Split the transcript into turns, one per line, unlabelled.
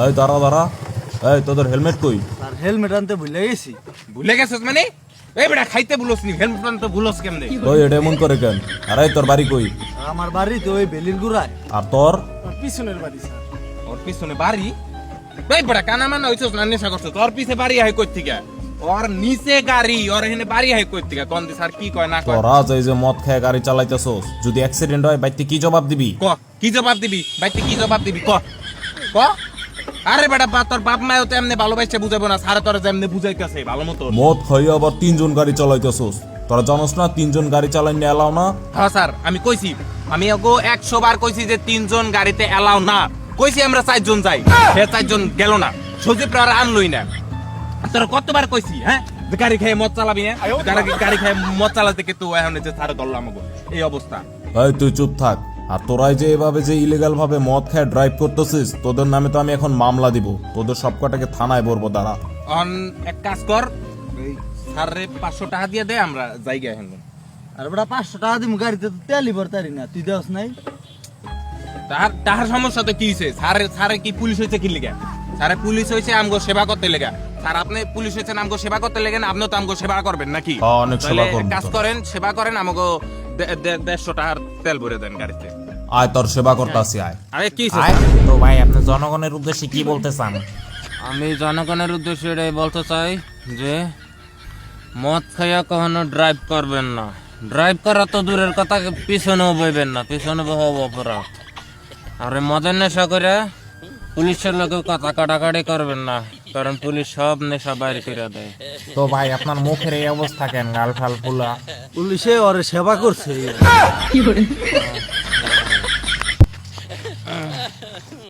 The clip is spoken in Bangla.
এই দাঁড়া দাঁড়া, এই তোদের হেলমেট কই?
আর হেলমেট আনতে ভুলে গেছি।
ভুলে গেছিস মানে? এই বেটা খাইতে ভুলস নি, হেলমেট আনতে ভুলস কেমনে?
ওই এটা এমন করে কেন? আরে তোর বাড়ি কই?
আমার বাড়ি তো ওই বেলির গুড়ায়।
আর তোর?
পিছনের বাড়ি স্যার।
ওর পিছনে বাড়ি? এই বেটা কানা মানা হইছস না, নেশা করছস? তোর পিছে বাড়ি হয় কই থেকে? ওর নিচে গাড়ি, ওর এখানে বাড়ি হয় কই থেকে? কোন দি স্যার কি কয় না কয়?
তোরা এই যে মদ খেয়ে গাড়ি চালাইতেছস, যদি অ্যাক্সিডেন্ট হয় বাইতে কি জবাব দিবি?
ক কি জবাব দিবি? বাইতে কি জবাব দিবি? ক ক আরে বেটা তোর বাপ মাও তো এমনি ভালোবাসে বুঝাবো না, সারা তোর যেমনি বুঝাইতেছে ভালো মতো।
মদ খাইয়ে আবার 3 জন গাড়ি চালাইতেছস, তোরা জানোস না 3 জন গাড়ি চালাইতে এলাও না?
হ্যাঁ স্যার আমি কইছি, আমি ওগো 100 বার কইছি যে 3 জন গাড়িতে এলাও না। কইছি আমরা 4 জন যাই, সে 4 জন গেল না, সজীব আর আনলই না। তোর কতবার কইছি হ্যাঁ যে গাড়ি খেয়ে মদ চালাবি? হ্যাঁ গাড়ি খেয়ে মদ চালাতে কিন্তু এখন যে স্যার ধরলাম আমাকে এই অবস্থা।
এই তুই চুপ থাক। আর তোরাই যে এভাবে যে ইলিগাল ভাবে মদ খেয়ে ড্রাইভ করতেছিস, তোদের নামে তো আমি এখন মামলা দিব, তোদের সবকটাকে থানায় বলবো। দাঁড়া,
অন এক কাজ কর, এই স্যারে 500 টাকা দিয়ে দে, আমরা যাইগা এখন।
আর বেটা 500 টাকা দিমু, গাড়িতে তো তেলই ভরতারি না, তুই দেওস নাই?
তাহার সমস্যা তো কি হয়েছে? স্যারে কি পুলিশ হয়েছে কি লিগা? স্যারে পুলিশ হয়েছে আমগো সেবা করতে লেগা। স্যার আপনি পুলিশ হয়েছেন আমগো সেবা করতে লেগে, আপনিও তো আমগো সেবা করবেন নাকি?
হ্যাঁ, অনেক সেবা
তাহলে
করব।
কাজ করেন, সেবা করেন, আমগো 150 টাকার তেল ভরে দেন গাড়িতে।
আয় তোর সেবা করতাছি, আয়।
আরে কি
আয় তো ভাই, আপনি জনগণের উদ্দেশ্যে কি বলতে চান?
আমি জনগণের উদ্দেশ্যে এটাই বলতে চাই যে মদ খাইয়া কখনো ড্রাইভ করবেন না। ড্রাইভ করা তো দূরের কথা, পিছনেও বইবেন না, পিছনে বহব অপরাধ। আর এই মদের নেশা করে পুলিশের লোকেও কথা কাটাকাটি করবেন না, কারণ পুলিশ সব নেশা বাইরে করে দেয়।
তো ভাই আপনার মুখের এই অবস্থা কেন, গাল ফাল ফুলা?
পুলিশে ওরে সেবা করছে।